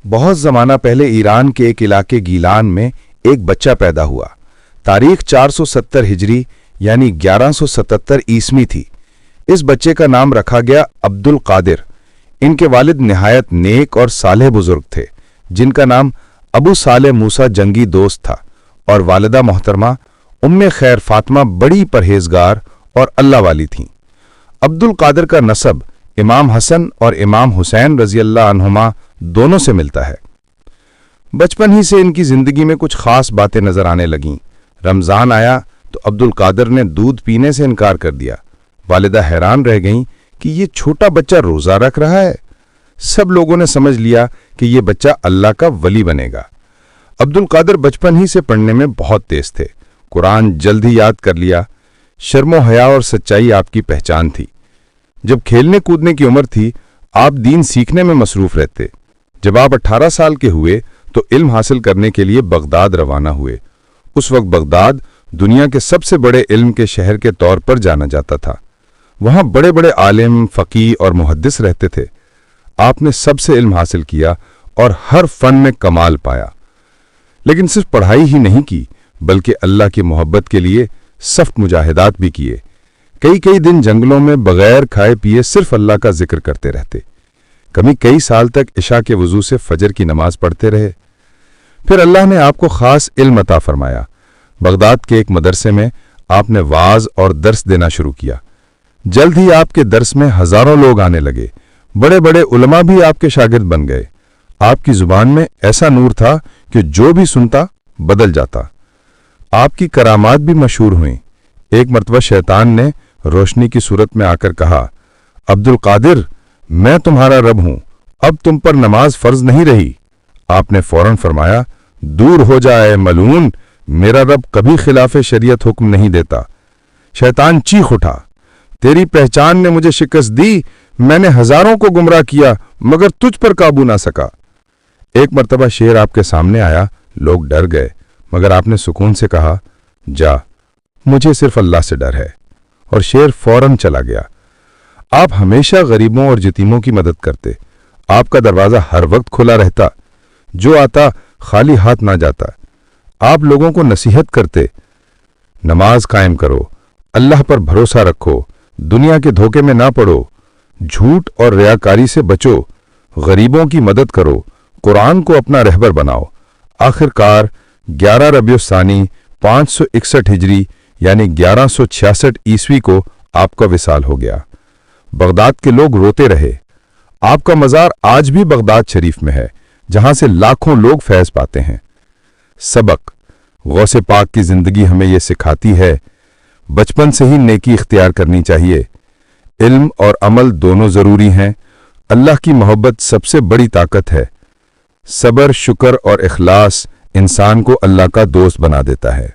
بہت زمانہ پہلے ایران کے ایک علاقے گیلان میں ایک بچہ پیدا ہوا۔ تاریخ 470 ہجری یعنی 1177 عیسوی تھی۔ اس بچے کا نام رکھا گیا عبد القادر۔ ان کے والد نہایت نیک اور صالح بزرگ تھے جن کا نام ابو صالح موسیٰ جنگی دوست تھا، اور والدہ محترمہ ام خیر فاطمہ بڑی پرہیزگار اور اللہ والی تھیں۔ عبد القادر کا نسب امام حسن اور امام حسین رضی اللہ عنہما دونوں سے ملتا ہے۔ بچپن ہی سے ان کی زندگی میں کچھ خاص باتیں نظر آنے لگیں۔ رمضان آیا تو عبد القادر نے دودھ پینے سے انکار کر دیا۔ والدہ حیران رہ گئیں کہ یہ چھوٹا بچہ روزہ رکھ رہا ہے۔ سب لوگوں نے سمجھ لیا کہ یہ بچہ اللہ کا ولی بنے گا۔ عبد القادر بچپن ہی سے پڑھنے میں بہت تیز تھے۔ قرآن جلد ہی یاد کر لیا۔ شرم و حیا اور سچائی آپ کی پہچان تھی۔ جب کھیلنے کودنے کی عمر تھی، آپ دین سیکھنے میں مصروف رہتے۔ جب آپ 18 سال کے ہوئے تو علم حاصل کرنے کے لیے بغداد روانہ ہوئے۔ اس وقت بغداد دنیا کے سب سے بڑے علم کے شہر کے طور پر جانا جاتا تھا۔ وہاں بڑے بڑے عالم، فقیہ اور محدث رہتے تھے۔ آپ نے سب سے علم حاصل کیا اور ہر فن میں کمال پایا، لیکن صرف پڑھائی ہی نہیں کی بلکہ اللہ کی محبت کے لیے سخت مجاہدات بھی کیے۔ کئی دن جنگلوں میں بغیر کھائے پیے صرف اللہ کا ذکر کرتے رہتے۔ کئی سال تک عشاء کے وضو سے فجر کی نماز پڑھتے رہے۔ پھر اللہ نے آپ کو خاص علم عطا فرمایا۔ بغداد کے ایک مدرسے میں آپ نے وعظ اور درس دینا شروع کیا۔ جلد ہی آپ کے درس میں ہزاروں لوگ آنے لگے۔ بڑے بڑے علماء بھی آپ کے شاگرد بن گئے۔ آپ کی زبان میں ایسا نور تھا کہ جو بھی سنتا بدل جاتا۔ آپ کی کرامات بھی مشہور ہوئیں۔ ایک مرتبہ شیطان نے روشنی کی صورت میں آ کر کہا، عبد القادر، میں تمہارا رب ہوں، اب تم پر نماز فرض نہیں رہی۔ آپ نے فوراً فرمایا، دور ہو جائے ملعون، میرا رب کبھی خلاف شریعت حکم نہیں دیتا۔ شیطان چیخ اٹھا، تیری پہچان نے مجھے شکست دی، میں نے ہزاروں کو گمراہ کیا مگر تجھ پر قابو نہ سکا۔ ایک مرتبہ شیر آپ کے سامنے آیا، لوگ ڈر گئے، مگر آپ نے سکون سے کہا، جا، مجھے صرف اللہ سے ڈر ہے، اور شیر فوراً چلا گیا۔ آپ ہمیشہ غریبوں اور یتیموں کی مدد کرتے۔ آپ کا دروازہ ہر وقت کھلا رہتا، جو آتا خالی ہاتھ نہ جاتا۔ آپ لوگوں کو نصیحت کرتے، نماز قائم کرو، اللہ پر بھروسہ رکھو، دنیا کے دھوکے میں نہ پڑو، جھوٹ اور ریاکاری سے بچو، غریبوں کی مدد کرو، قرآن کو اپنا رہبر بناؤ۔ آخر کار 11 ربیع الثانی 561 ہجری یعنی 1166 عیسوی کو آپ کا وصال ہو گیا۔ بغداد کے لوگ روتے رہے۔ آپ کا مزار آج بھی بغداد شریف میں ہے، جہاں سے لاکھوں لوگ فیض پاتے ہیں۔ سبق: غوث پاک کی زندگی ہمیں یہ سکھاتی ہے، بچپن سے ہی نیکی اختیار کرنی چاہیے۔ علم اور عمل دونوں ضروری ہیں۔ اللہ کی محبت سب سے بڑی طاقت ہے۔ صبر، شکر اور اخلاص انسان کو اللہ کا دوست بنا دیتا ہے۔